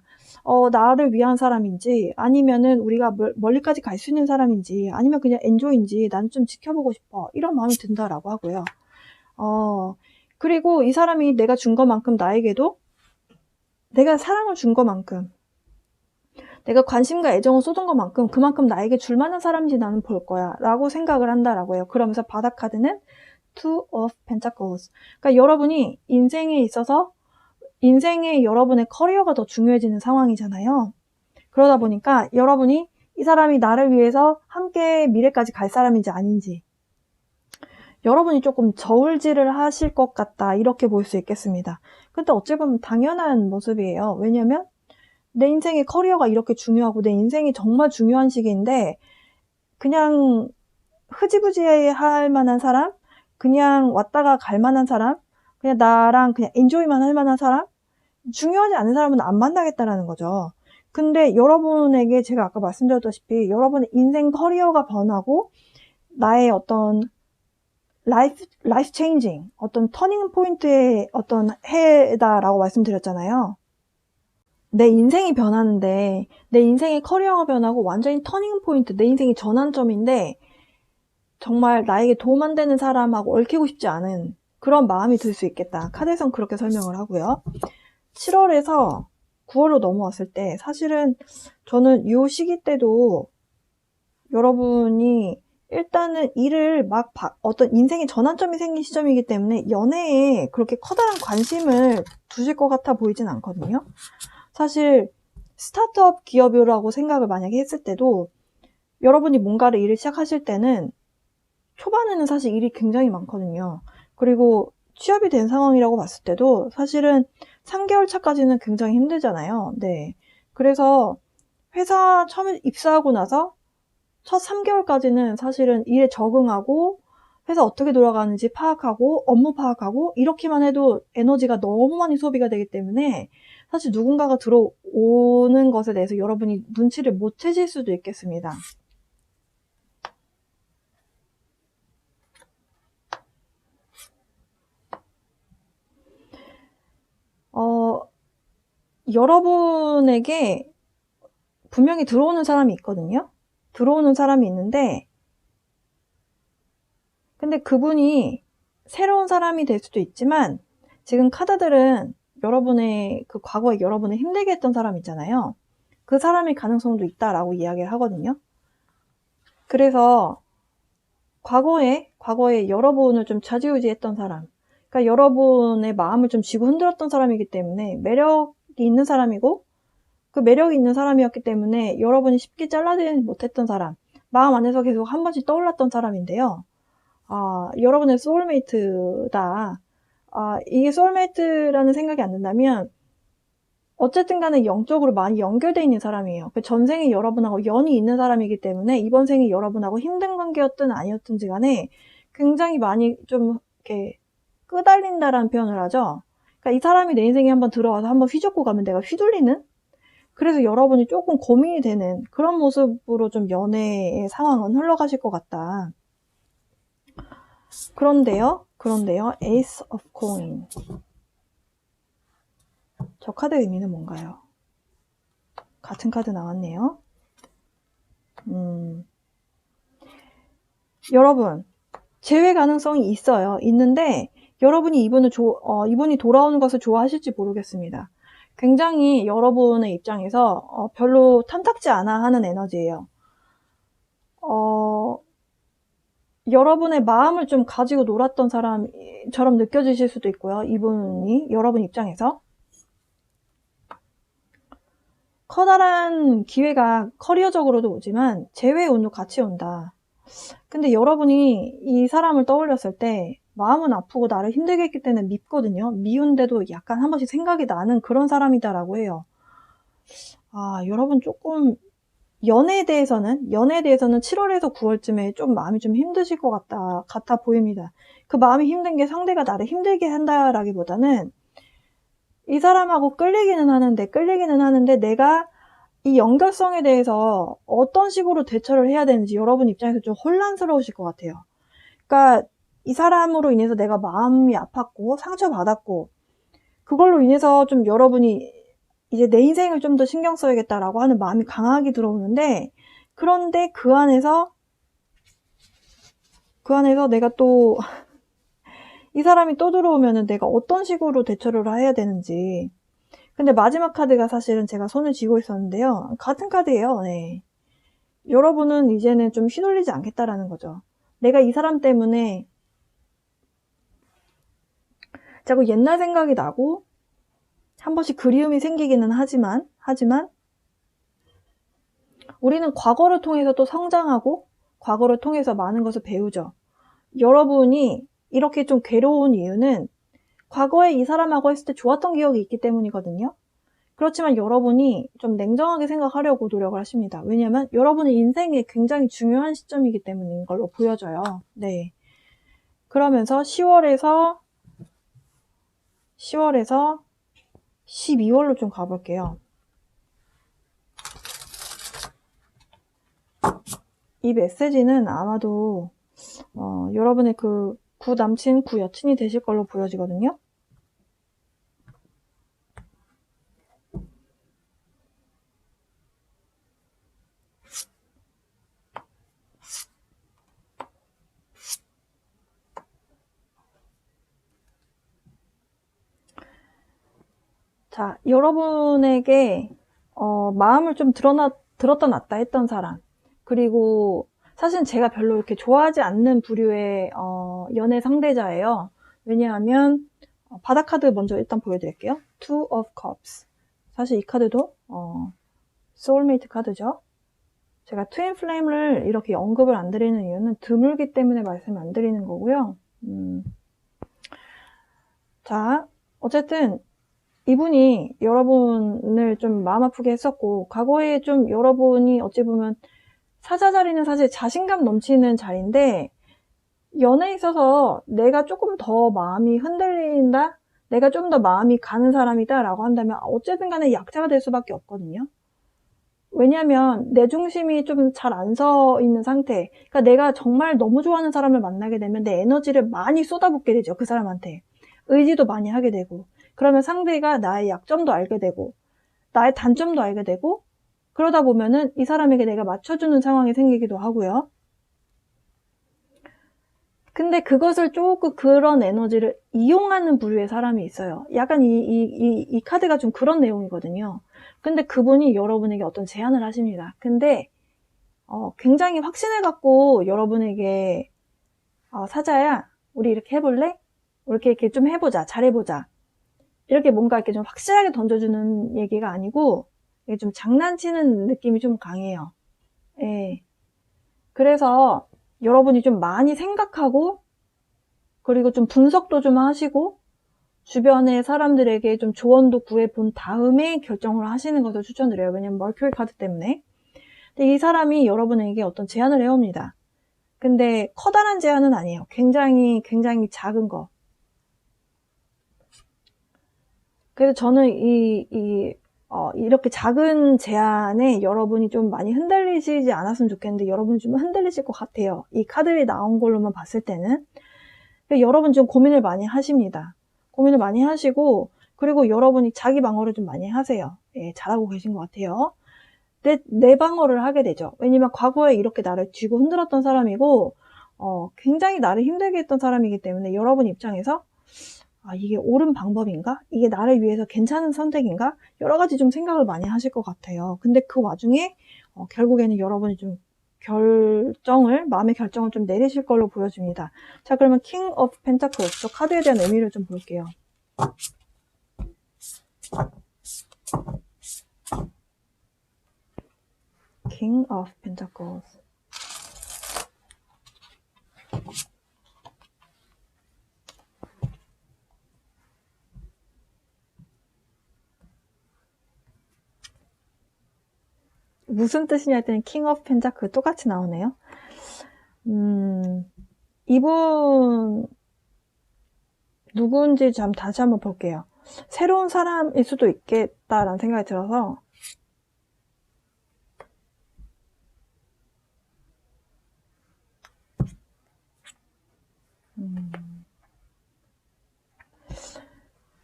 나를 위한 사람인지 아니면은 우리가 멀리까지 갈 수 있는 사람인지 아니면 그냥 엔조인지 나는 좀 지켜보고 싶어, 이런 마음이 든다라고 하고요. 그리고 이 사람이 내가 준 것만큼 나에게도 내가 사랑을 준 것만큼, 내가 관심과 애정을 쏟은 것만큼 그만큼 나에게 줄 만한 사람인지 나는 볼 거야 라고 생각을 한다라고 해요. 그러면서 바닥 카드는 Two of Pentacles. 그러니까 여러분이 인생에 있어서 인생의 여러분의 커리어가 더 중요해지는 상황이잖아요. 그러다 보니까 여러분이 이 사람이 나를 위해서 함께 미래까지 갈 사람인지 아닌지 여러분이 조금 저울질을 하실 것 같다, 이렇게 볼 수 있겠습니다. 근데 어찌 보면 당연한 모습이에요. 왜냐면 내 인생의 커리어가 이렇게 중요하고 내 인생이 정말 중요한 시기인데 그냥 흐지부지 할 만한 사람, 그냥 왔다가 갈 만한 사람, 그냥 나랑 그냥 엔조이만 할 만한 사람, 중요하지 않은 사람은 안 만나겠다라는 거죠. 근데 여러분에게 제가 아까 말씀드렸다시피 여러분의 인생 커리어가 변하고 나의 어떤 라이프 체인징, 어떤 터닝 포인트의 어떤 해다라고 말씀드렸잖아요. 내 인생이 변하는데, 내 인생의 커리어가 변하고 완전히 터닝 포인트, 내 인생의 전환점인데 정말 나에게 도움 안 되는 사람하고 얽히고 싶지 않은 그런 마음이 들 수 있겠다. 카드에선 그렇게 설명을 하고요. 7월에서 9월로 넘어왔을 때 사실은 저는 이 시기 때도 여러분이 일단은 일을 막 어떤 인생의 전환점이 생긴 시점이기 때문에 연애에 그렇게 커다란 관심을 두실 것 같아 보이진 않거든요. 사실 스타트업 기업이라고 생각을 만약에 했을 때도 여러분이 뭔가를 일을 시작하실 때는 초반에는 사실 일이 굉장히 많거든요. 그리고 취업이 된 상황이라고 봤을 때도 사실은 3개월 차까지는 굉장히 힘들잖아요. 네. 그래서 회사 처음에 입사하고 나서 첫 3개월까지는 사실은 일에 적응하고 회사 어떻게 돌아가는지 파악하고 업무 파악하고 이렇게만 해도 에너지가 너무 많이 소비가 되기 때문에 사실 누군가가 들어오는 것에 대해서 여러분이 눈치를 못 채실 수도 있겠습니다. 여러분에게 분명히 들어오는 사람이 있거든요. 들어오는 사람이 있는데, 근데 그분이 새로운 사람이 될 수도 있지만, 지금 카드들은 여러분의 그 과거에 여러분을 힘들게 했던 사람 있잖아요. 그 사람일 가능성도 있다라고 이야기를 하거든요. 그래서 과거에 여러분을 좀 좌지우지했던 사람, 그러니까 여러분의 마음을 좀 쥐고 흔들었던 사람이기 때문에 매력이 있는 사람이고, 그 매력이 있는 사람이었기 때문에 여러분이 쉽게 잘라지지 못했던 사람, 마음 안에서 계속 한 번씩 떠올랐던 사람인데요. 여러분의 소울메이트다. 이게 소울메이트라는 생각이 안 든다면 어쨌든 간에 영적으로 많이 연결되어 있는 사람이에요. 그 전생에 여러분하고 연이 있는 사람이기 때문에 이번 생에 여러분하고 힘든 관계였든 아니었든지 간에 굉장히 많이 좀 이렇게 끄달린다라는 표현을 하죠. 그러니까 이 사람이 내 인생에 한번 들어와서 한번 휘젓고 가면 내가 휘둘리는? 그래서 여러분이 조금 고민이 되는 그런 모습으로 좀 연애의 상황은 흘러가실 것 같다. 그런데요, Ace of Coin. 저 카드의 의미는 뭔가요? 같은 카드 나왔네요. 여러분, 재회 가능성이 있어요. 있는데, 여러분이 이분이 돌아오는 것을 좋아하실지 모르겠습니다. 굉장히 여러분의 입장에서 별로 탐탁지 않아 하는 에너지예요. 여러분의 마음을 좀 가지고 놀았던 사람처럼 느껴지실 수도 있고요. 이분이 여러분 입장에서. 커다란 기회가 커리어적으로도 오지만 재회의 운도 같이 온다. 근데 여러분이 이 사람을 떠올렸을 때 마음은 아프고 나를 힘들게 했기 때문에 밉거든요. 미운데도 약간 한 번씩 생각이 나는 그런 사람이다라고 해요. 여러분 조금 연애에 대해서는 7월에서 9월쯤에 좀 마음이 좀 힘드실 것 같아 보입니다. 그 마음이 힘든 게 상대가 나를 힘들게 한다라기보다는 이 사람하고 끌리기는 하는데 내가 이 연결성에 대해서 어떤 식으로 대처를 해야 되는지 여러분 입장에서 좀 혼란스러우실 것 같아요. 그러니까 이 사람으로 인해서 내가 마음이 아팠고 상처받았고 그걸로 인해서 좀 여러분이 이제 내 인생을 좀 더 신경 써야겠다라고 하는 마음이 강하게 들어오는데, 그런데 그 안에서 내가 또 이 사람이 또 들어오면은 내가 어떤 식으로 대처를 해야 되는지. 근데 마지막 카드가 사실은 제가 손을 쥐고 있었는데요. 같은 카드예요. 네. 여러분은 이제는 좀 휘둘리지 않겠다라는 거죠. 내가 이 사람 때문에 자꾸 옛날 생각이 나고 한 번씩 그리움이 생기기는 하지만 우리는 과거를 통해서 또 성장하고 과거를 통해서 많은 것을 배우죠. 여러분이 이렇게 좀 괴로운 이유는 과거에 이 사람하고 했을 때 좋았던 기억이 있기 때문이거든요. 그렇지만 여러분이 좀 냉정하게 생각하려고 노력을 하십니다. 왜냐하면 여러분의 인생에 굉장히 중요한 시점이기 때문인 걸로 보여져요. 네. 그러면서 10월에서 12월로 좀 가볼게요. 이 메시지는 아마도 여러분의 그 구 남친, 구 여친이 되실 걸로 보여지거든요. 자, 여러분에게 마음을 좀 들었다 놨다 했던 사람, 그리고 사실 제가 별로 이렇게 좋아하지 않는 부류의 연애 상대자예요. 왜냐하면 바닥 카드 먼저 일단 보여드릴게요. Two of Cups. 사실 이 카드도 소울메이트 카드죠. 제가 트윈 플레임을 이렇게 언급을 안 드리는 이유는 드물기 때문에 말씀을 안 드리는 거고요. 자, 어쨌든 이분이 여러분을 좀 마음 아프게 했었고, 과거에 좀 여러분이 어찌 보면 사자 자리는 사실 자신감 넘치는 자리인데, 연애에 있어서 내가 조금 더 마음이 흔들린다? 내가 좀 더 마음이 가는 사람이다 라고 한다면 어쨌든 간에 약자가 될 수밖에 없거든요. 왜냐면 내 중심이 좀 잘 안 서 있는 상태, 그러니까 내가 정말 너무 좋아하는 사람을 만나게 되면 내 에너지를 많이 쏟아붓게 되죠. 그 사람한테 의지도 많이 하게 되고, 그러면 상대가 나의 약점도 알게 되고 나의 단점도 알게 되고, 그러다 보면은 이 사람에게 내가 맞춰주는 상황이 생기기도 하고요. 근데 그것을 조금 그런 에너지를 이용하는 부류의 사람이 있어요. 약간 이 카드가 좀 그런 내용이거든요. 근데 그분이 여러분에게 어떤 제안을 하십니다. 근데 굉장히 확신해갖고 여러분에게 사자야, 우리 이렇게 해볼래? 이렇게 좀 해보자, 잘해보자. 이렇게 뭔가 이렇게 좀 확실하게 던져주는 얘기가 아니고 이게 좀 장난치는 느낌이 좀 강해요. 예. 그래서 여러분이 좀 많이 생각하고 그리고 좀 분석도 좀 하시고 주변의 사람들에게 좀 조언도 구해본 다음에 결정을 하시는 것을 추천드려요. 왜냐면 머큐리 카드 때문에. 근데 이 사람이 여러분에게 어떤 제안을 해옵니다. 근데 커다란 제안은 아니에요. 굉장히 작은 거. 그래서 저는 이렇게 작은 제안에 여러분이 좀 많이 흔들리시지 않았으면 좋겠는데 여러분이 좀 흔들리실 것 같아요. 이 카드에 나온 걸로만 봤을 때는. 여러분 좀 고민을 많이 하십니다. 고민을 많이 하시고 그리고 여러분이 자기 방어를 좀 많이 하세요. 예, 잘하고 계신 것 같아요. 내 방어를 하게 되죠. 왜냐면 과거에 이렇게 나를 쥐고 흔들었던 사람이고 굉장히 나를 힘들게 했던 사람이기 때문에 여러분 입장에서 이게 옳은 방법인가? 이게 나를 위해서 괜찮은 선택인가? 여러 가지 좀 생각을 많이 하실 것 같아요. 근데 그 와중에 결국에는 여러분이 좀 마음의 결정을 좀 내리실 걸로 보여집니다. 자, 그러면 King of Pentacles, 저 카드에 대한 의미를 좀 볼게요. King of Pentacles. 무슨 뜻이냐 했더니 King of Pentacles 똑같이 나오네요. 이분 누구인지 좀 다시 한번 볼게요. 새로운 사람일 수도 있겠다라는 생각이 들어서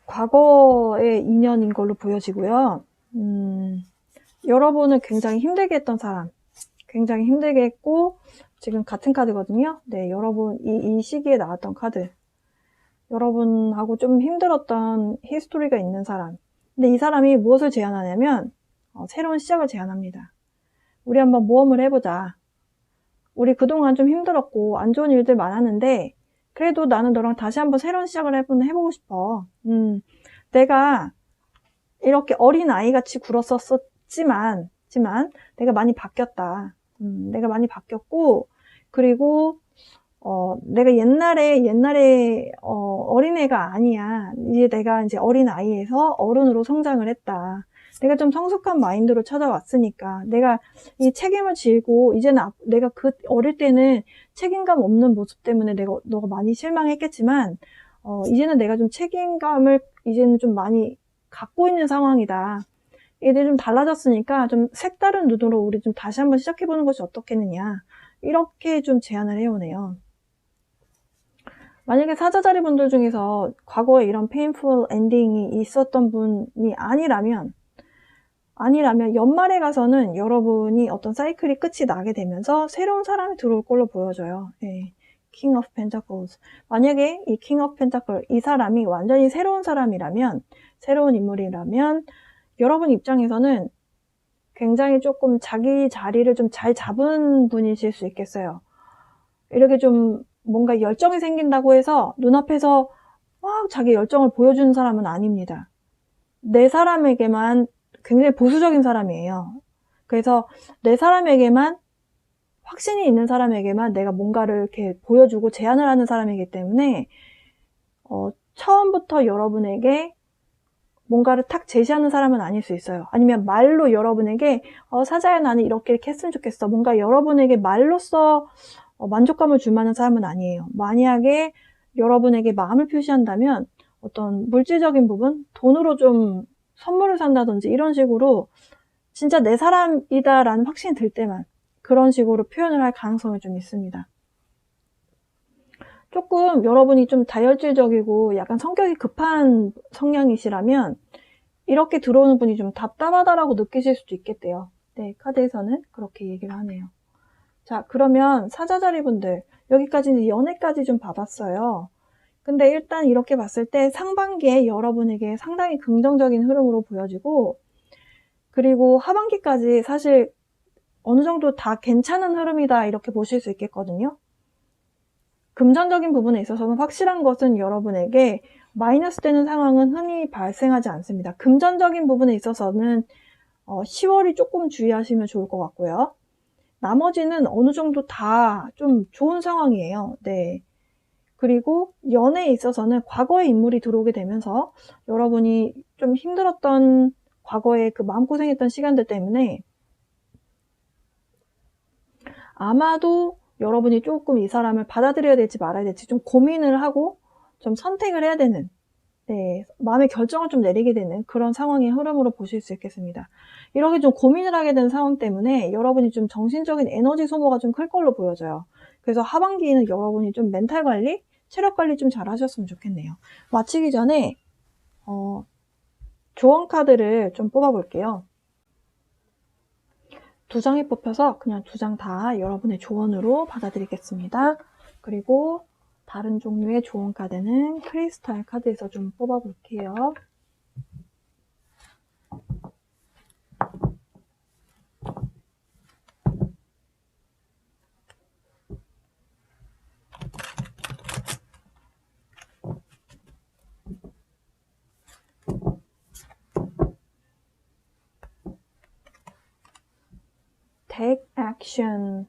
과거의 인연인 걸로 보여지고요. 여러분을 굉장히 힘들게 했던 사람, 굉장히 힘들게 했고 지금 같은 카드거든요. 네, 여러분 이 시기에 나왔던 카드, 여러분하고 좀 힘들었던 히스토리가 있는 사람. 근데 이 사람이 무엇을 제안하냐면 새로운 시작을 제안합니다. 우리 한번 모험을 해보자. 우리 그동안 좀 힘들었고 안 좋은 일들 많았는데 그래도 나는 너랑 다시 한번 새로운 시작을 해보고 싶어. 내가 이렇게 어린아이같이 굴었었지만 내가 많이 바뀌었다. 내가 많이 바뀌었고 그리고 내가 옛날에 어린애가 아니야. 이제 내가 이제 어린아이에서 어른으로 성장을 했다. 내가 좀 성숙한 마인드로 찾아왔으니까 내가 이 책임을 지고 이제는 내가 그 어릴 때는 책임감 없는 모습 때문에 너가 많이 실망했겠지만 이제는 내가 좀 책임감을 이제는 좀 많이 갖고 있는 상황이다. 이제 좀 달라졌으니까 좀 색다른 눈으로 우리 좀 다시 한번 시작해보는 것이 어떻겠느냐. 이렇게 좀 제안을 해오네요. 만약에 사자자리 분들 중에서 과거에 이런 페인풀 엔딩이 있었던 분이 아니라면 연말에 가서는 여러분이 어떤 사이클이 끝이 나게 되면서 새로운 사람이 들어올 걸로 보여져요. 예. King of Pentacles. 만약에 이 King of Pentacles, 이 사람이 완전히 새로운 사람이라면, 새로운 인물이라면 여러분 입장에서는 굉장히 조금 자기 자리를 좀 잘 잡은 분이실 수 있겠어요. 이렇게 좀 뭔가 열정이 생긴다고 해서 눈앞에서 막 자기 열정을 보여주는 사람은 아닙니다. 내 사람에게만 굉장히 보수적인 사람이에요. 그래서 내 사람에게만, 확신이 있는 사람에게만 내가 뭔가를 이렇게 보여주고 제안을 하는 사람이기 때문에 처음부터 여러분에게 뭔가를 탁 제시하는 사람은 아닐 수 있어요. 아니면 말로 여러분에게 사자야 나는 이렇게 했으면 좋겠어. 뭔가 여러분에게 말로써 만족감을 줄 만한 사람은 아니에요. 만약에 여러분에게 마음을 표시한다면 어떤 물질적인 부분, 돈으로 좀 선물을 산다든지 이런 식으로 진짜 내 사람이다라는 확신이 들 때만 그런 식으로 표현을 할 가능성이 좀 있습니다. 조금 여러분이 좀 다혈질적이고 약간 성격이 급한 성향이시라면 이렇게 들어오는 분이 좀 답답하다라고 느끼실 수도 있겠대요. 네, 카드에서는 그렇게 얘기를 하네요. 자, 그러면 사자자리분들, 여기까지는 연애까지 좀 봐봤어요. 근데 일단 이렇게 봤을 때 상반기에 여러분에게 상당히 긍정적인 흐름으로 보여지고, 그리고 하반기까지 사실 어느 정도 다 괜찮은 흐름이다 이렇게 보실 수 있겠거든요. 금전적인 부분에 있어서는 확실한 것은 여러분에게 마이너스 되는 상황은 흔히 발생하지 않습니다. 금전적인 부분에 있어서는 10월이 조금 주의하시면 좋을 것 같고요. 나머지는 어느 정도 다 좀 좋은 상황이에요. 네. 그리고 연애에 있어서는 과거의 인물이 들어오게 되면서 여러분이 좀 힘들었던 과거에 그 마음고생했던 시간들 때문에 아마도 여러분이 조금 이 사람을 받아들여야 될지 말아야 될지 좀 고민을 하고 좀 선택을 해야 되는, 네, 마음의 결정을 좀 내리게 되는 그런 상황의 흐름으로 보실 수 있겠습니다. 이렇게 좀 고민을 하게 되는 상황 때문에 여러분이 좀 정신적인 에너지 소모가 좀 클 걸로 보여져요. 그래서 하반기에는 여러분이 좀 멘탈 관리, 체력 관리 좀 잘 하셨으면 좋겠네요. 마치기 전에 조언 카드를 좀 뽑아 볼게요. 2장이 뽑혀서 그냥 2장 다 여러분의 조언으로 받아드리겠습니다. 그리고 다른 종류의 조언 카드는 크리스탈 카드에서 좀 뽑아 볼게요. Take action.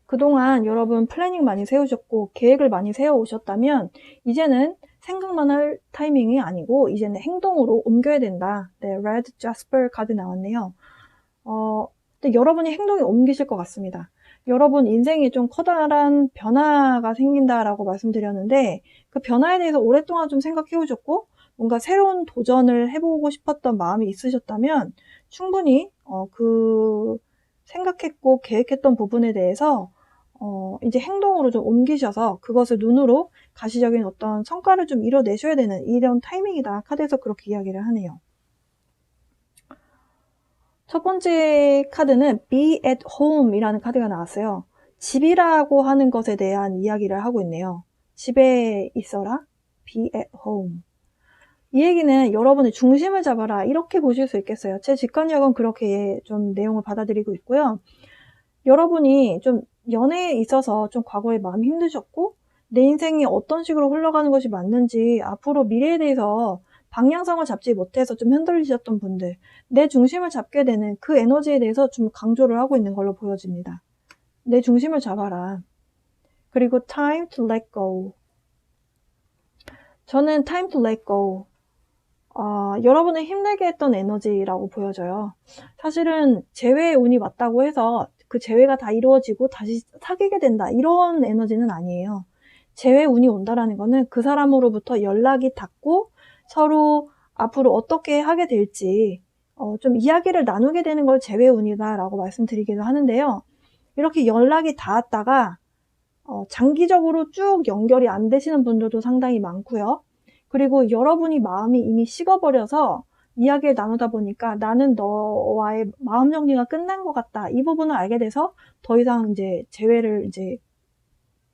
그동안 여러분 플래닝 많이 세우셨고 계획을 많이 세워오셨다면 이제는 생각만 할 타이밍이 아니고 이제는 행동으로 옮겨야 된다. 네, Red Jasper 카드 나왔네요. 근데 여러분이 행동에 옮기실 것 같습니다. 여러분 인생에 좀 커다란 변화가 생긴다라고 말씀드렸는데 그 변화에 대해서 오랫동안 좀 생각해 오셨고 뭔가 새로운 도전을 해보고 싶었던 마음이 있으셨다면 충분히 그 생각했고 계획했던 부분에 대해서 이제 행동으로 좀 옮기셔서 그것을 눈으로 가시적인 어떤 성과를 좀 이뤄내셔야 되는 이런 타이밍이다. 카드에서 그렇게 이야기를 하네요. 첫 번째 카드는 Be at Home 이라는 카드가 나왔어요. 집이라고 하는 것에 대한 이야기를 하고 있네요. 집에 있어라. Be at Home. 이 얘기는 여러분의 중심을 잡아라 이렇게 보실 수 있겠어요. 제 직관력은 그렇게 좀 내용을 받아들이고 있고요. 여러분이 좀 연애에 있어서 좀 과거에 마음이 힘드셨고 내 인생이 어떤 식으로 흘러가는 것이 맞는지 앞으로 미래에 대해서 방향성을 잡지 못해서 좀 흔들리셨던 분들, 내 중심을 잡게 되는 그 에너지에 대해서 좀 강조를 하고 있는 걸로 보여집니다. 내 중심을 잡아라. 그리고 time to let go. 저는 time to let go. 여러분을 힘들게 했던 에너지라고 보여져요. 사실은 재회의 운이 왔다고 해서 그 재회가 다 이루어지고 다시 사귀게 된다 이런 에너지는 아니에요. 재회 운이 온다라는 거는 그 사람으로부터 연락이 닿고 서로 앞으로 어떻게 하게 될지 좀 이야기를 나누게 되는 걸 재회 운이다 라고 말씀드리기도 하는데요. 이렇게 연락이 닿았다가 장기적으로 쭉 연결이 안 되시는 분들도 상당히 많고요. 그리고 여러분이 마음이 이미 식어버려서 이야기를 나누다 보니까 나는 너와의 마음 정리가 끝난 것 같다. 이 부분을 알게 돼서 더 이상 이제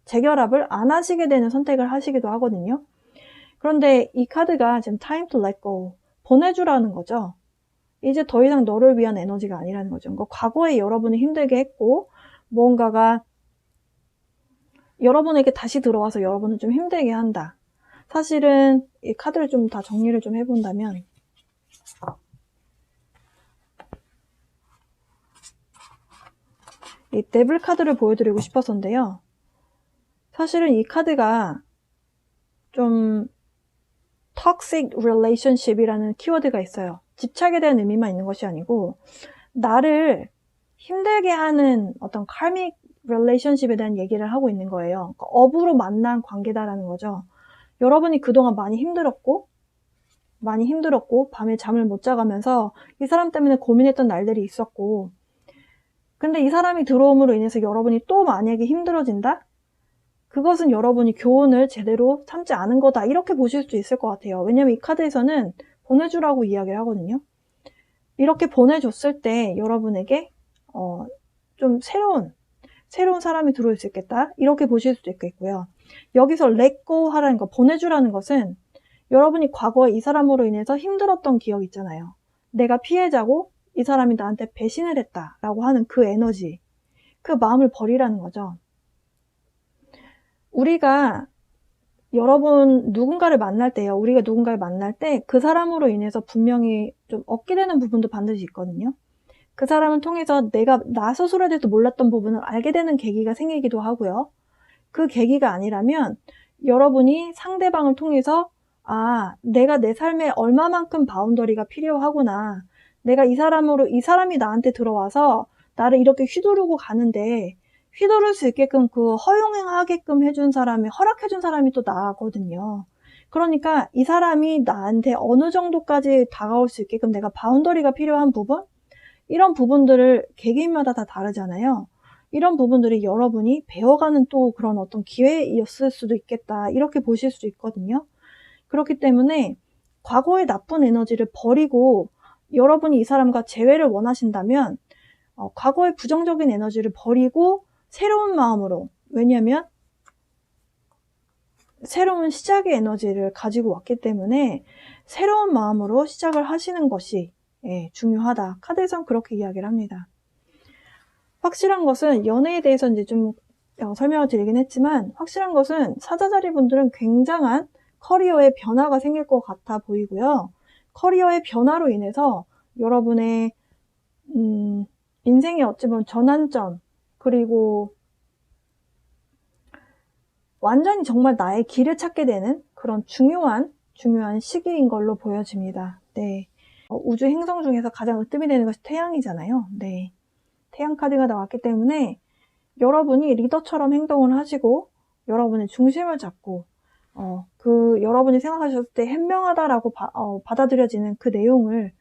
재결합을 안 하시게 되는 선택을 하시기도 하거든요. 그런데 이 카드가 지금 time to let go, 보내주라는 거죠. 이제 더 이상 너를 위한 에너지가 아니라는 거죠. 그러니까 과거에 여러분이 힘들게 했고 뭔가가 여러분에게 다시 들어와서 여러분을 좀 힘들게 한다. 사실은 이 카드를 좀 다 정리를 좀 해본다면 이 데블 카드를 보여드리고 싶었었는데요. 사실은 이 카드가 좀 toxic relationship이라는 키워드가 있어요. 집착에 대한 의미만 있는 것이 아니고 나를 힘들게 하는 어떤 karmic relationship에 대한 얘기를 하고 있는 거예요. 그러니까 업으로 만난 관계다라는 거죠. 여러분이 그동안 많이 힘들었고 밤에 잠을 못 자가면서 이 사람 때문에 고민했던 날들이 있었고 근데 이 사람이 들어옴으로 인해서 여러분이 또 만약에 힘들어진다? 그것은 여러분이 교훈을 제대로 삼지 않은 거다 이렇게 보실 수 있을 것 같아요. 왜냐면 이 카드에서는 보내주라고 이야기를 하거든요. 이렇게 보내줬을 때 여러분에게 좀 새로운 사람이 들어올 수 있겠다. 이렇게 보실 수도 있겠고요. 여기서 let go 하라는 거, 보내주라는 것은 여러분이 과거에 이 사람으로 인해서 힘들었던 기억 있잖아요. 내가 피해자고 이 사람이 나한테 배신을 했다라고 하는 그 에너지, 그 마음을 버리라는 거죠. 우리가 누군가를 만날 때요. 우리가 누군가를 만날 때 그 사람으로 인해서 분명히 좀 얻게 되는 부분도 반드시 있거든요. 그 사람을 통해서 내가 나 스스로에 대해서 몰랐던 부분을 알게 되는 계기가 생기기도 하고요. 그 계기가 아니라면 여러분이 상대방을 통해서 내가 내 삶에 얼마만큼 바운더리가 필요하구나. 내가 이 사람이 나한테 들어와서 나를 이렇게 휘두르고 가는데 휘두를 수 있게끔 그 허용하게끔 해준 사람이, 허락해준 사람이 또 나거든요. 그러니까 이 사람이 나한테 어느 정도까지 다가올 수 있게끔 내가 바운더리가 필요한 부분? 이런 부분들을 개개인마다 다 다르잖아요. 이런 부분들이 여러분이 배워가는 또 그런 어떤 기회였을 수도 있겠다. 이렇게 보실 수도 있거든요. 그렇기 때문에 과거의 나쁜 에너지를 버리고 여러분이 이 사람과 재회를 원하신다면 과거의 부정적인 에너지를 버리고 새로운 마음으로, 왜냐하면 새로운 시작의 에너지를 가지고 왔기 때문에 새로운 마음으로 시작을 하시는 것이 중요하다. 카드에선 그렇게 이야기를 합니다. 확실한 것은 연애에 대해서 이제 좀 설명을 드리긴 했지만 확실한 것은 사자자리 분들은 굉장한 커리어의 변화가 생길 것 같아 보이고요. 커리어의 변화로 인해서 여러분의 인생의 어찌 보면 전환점, 그리고 완전히 정말 나의 길을 찾게 되는 그런 중요한 시기인 걸로 보여집니다. 네. 우주 행성 중에서 가장 으뜸이 되는 것이 태양이잖아요. 네. 태양 카드가 나왔기 때문에 여러분이 리더처럼 행동을 하시고 여러분의 중심을 잡고 여러분이 생각하셨을 때 현명하다라고 받아들여지는 그 내용을,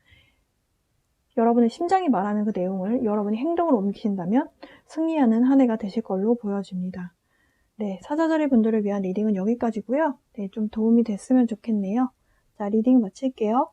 여러분의 심장이 말하는 그 내용을 여러분이 행동으로 옮기신다면 승리하는 한 해가 되실 걸로 보여집니다. 네, 사자자리 분들을 위한 리딩은 여기까지고요. 네, 좀 도움이 됐으면 좋겠네요. 자, 리딩 마칠게요.